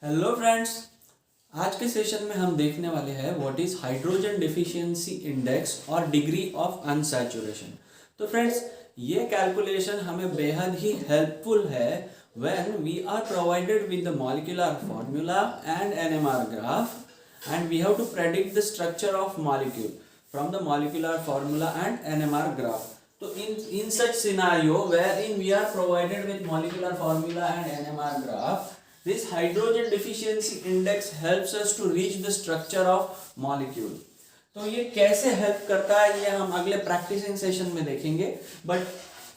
Hello friends, आज के session में हम देखने वाले हैं what is hydrogen deficiency index और डिग्री ऑफ अनसैचुरेशन। तो फ्रेंड्स, ये कैलकुलेशन हमें बेहद ही हेल्पफुल है when we are provided with the molecular formula and NMR graph and we have to predict the structure of molecule from the molecular formula and NMR graph. So in such scenario wherein we are provided with molecular formula and NMR graph, this hydrogen deficiency index helps us to reach the structure of molecule. तो ये कैसे help करता है ये हम अगले practising session में देखेंगे. But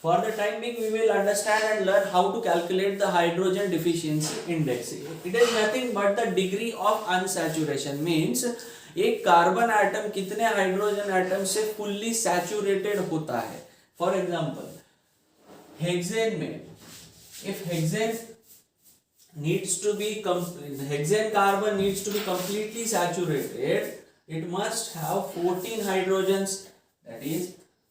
for the time being we will understand and learn how to calculate the hydrogen deficiency index. It is nothing but the degree of unsaturation. Means एक कार्बन एटम कितने hydrogen atom से fully saturated होता है. For example, hexane में if hexane carbon needs to be completely saturated, it must have 14 hydrogens. That is,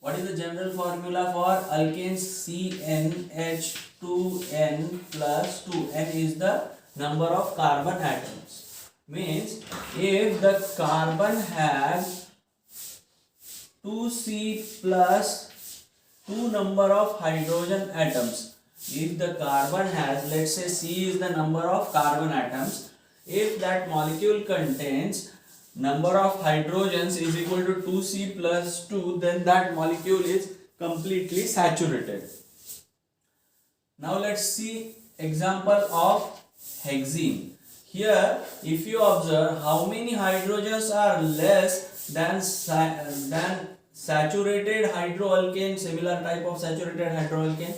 what is the general formula for alkanes? CnH2n plus 2. N is the number of carbon atoms. Means if the carbon has 2c plus 2 number of hydrogen atoms. If the carbon has, let's say C is the number of carbon atoms, if that molecule contains number of hydrogens is equal to 2C plus 2, then that molecule is completely saturated. Now let's see example of hexene. Here if you observe how many hydrogens are less than saturated hydroalkane, similar type of saturated hydroalkane.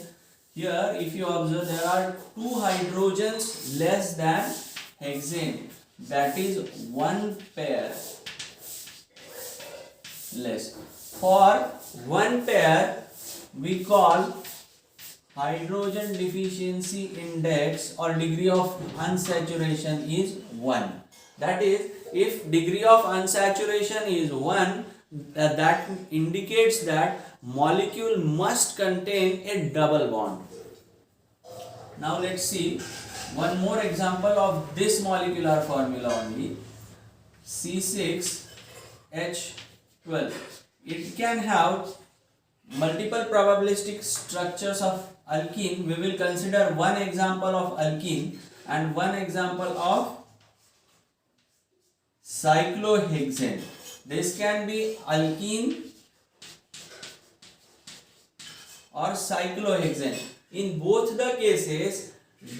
Here if you observe there are 2 hydrogens less than hexane, that is 1 pair less. For 1 pair we call hydrogen deficiency index or degree of unsaturation is 1. That is, if degree of unsaturation is 1, that indicates that molecule must contain a double bond. Now let's see one more example of this molecular formula only. C6H12. It can have multiple probabilistic structures of alkene. We will consider one example of alkene and one example of cyclohexane. This can be alkene or cyclohexane. In both the cases,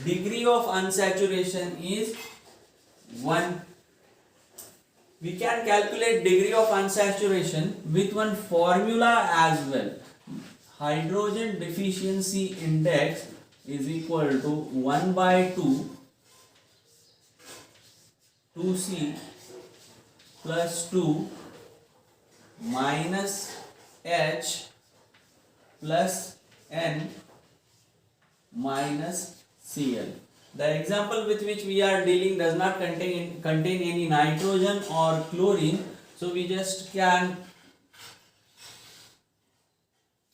degree of unsaturation is 1. We can calculate degree of unsaturation with one formula as well. Hydrogen deficiency index is equal to 1 by 2C plus 2 minus H plus N minus Cl. The example with which we are dealing does not contain any nitrogen or chlorine, so we just can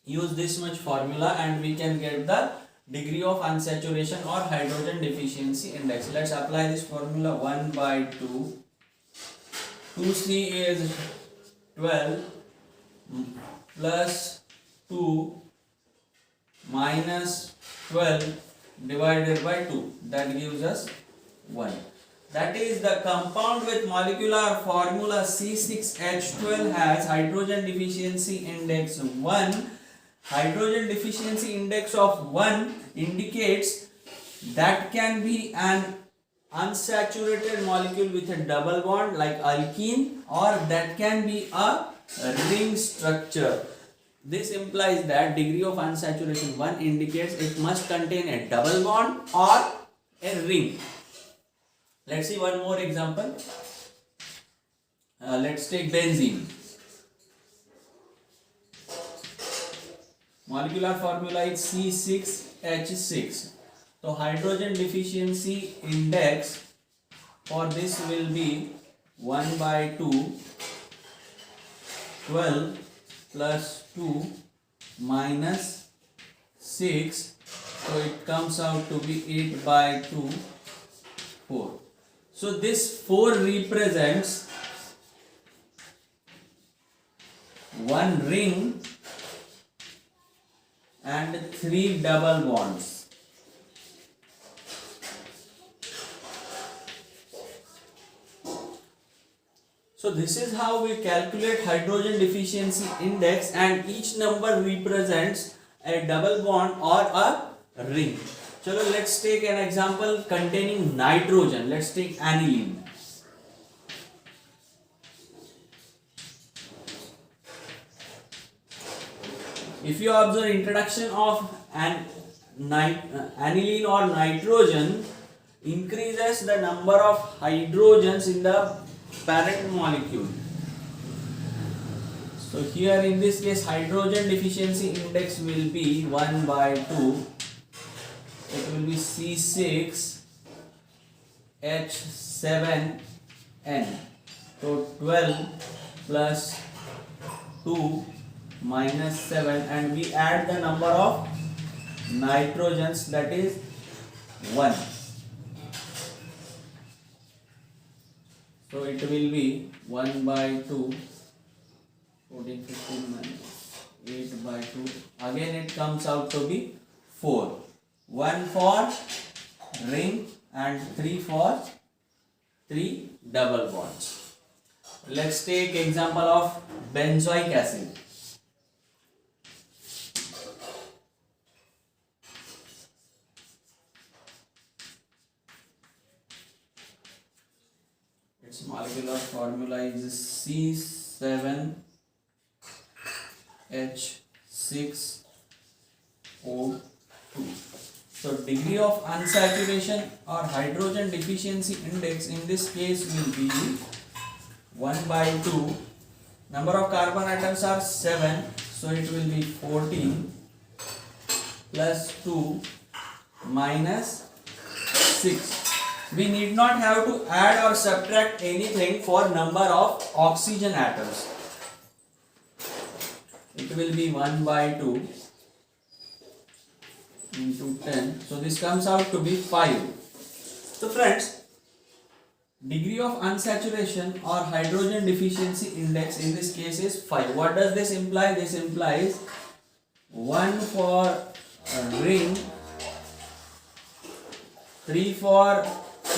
use this much formula and we can get the degree of unsaturation or hydrogen deficiency index. Let's apply this formula. 1 by 2C is 12 plus 2 minus 12 divided by 2, that gives us 1. That is, the compound with molecular formula C6H12 has hydrogen deficiency index 1. Hydrogen deficiency index of 1 indicates that can be an unsaturated molecule with a double bond like alkene, or that can be a ring structure. This implies that degree of unsaturation 1 indicates it must contain a double bond or a ring. Let's see one more example. Let's take benzene. Molecular formula is C6H6. So hydrogen deficiency index for this will be 1 by 12 plus 2 minus 6, so it comes out to be 8 by 2, 4. So this 4 represents one ring and 3 double bonds. So this is how we calculate hydrogen deficiency index, and each number represents a double bond or a ring. Chalo, let's take an example containing nitrogen. Let's take aniline. If you observe introduction of aniline or nitrogen increases the number of hydrogens in the parent molecule. So here in this case hydrogen deficiency index will be 1 by 2. It will be C6H7N. So 12 plus 2 minus 7, and we add the number of nitrogens, that is 1. So it will be 1 by 2, 14, 15 minus 8 by 2. Again it comes out to be 4. 1 for ring and 3 for 3 double bonds. Let's take example of benzoic acid. Its molecular formula is C7H6O2. So degree of unsaturation or hydrogen deficiency index in this case will be 1 by 2. Number of carbon atoms are 7, so it will be 14 plus 2 minus 6. We need not have to add or subtract anything for number of oxygen atoms. It will be 1 by 2 into 10. So this comes out to be 5. So friends, degree of unsaturation or hydrogen deficiency index in this case is 5. What does this imply? This implies 1 for a ring, 3 for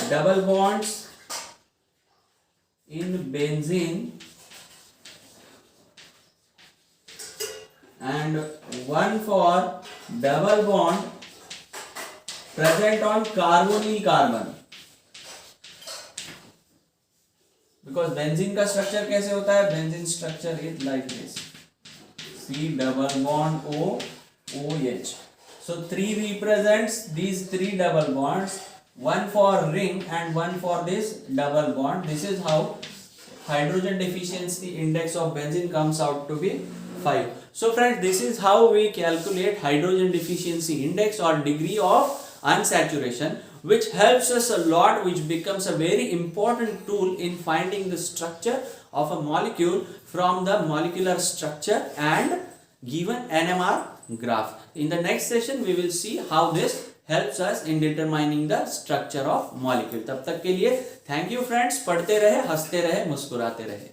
double bonds in benzene, and 1 for double bond present on carbonyl carbon. Because benzene का structure कैसे होता है? Benzene structure is like this: C double bond O OH. So 3 represents these 3 double bonds. 1 for ring and 1 for this double bond. This is how hydrogen deficiency index of benzene comes out to be 5. So friends, this is how we calculate hydrogen deficiency index or degree of unsaturation, which helps us a lot, which becomes a very important tool in finding the structure of a molecule from the molecular structure and given NMR graph. In the next session we will see how this helps us in determining the structure of molecule. तब तक के लिए thank you friends. पढ़ते रहे, हंसते रहे, मुस्कुराते रहे.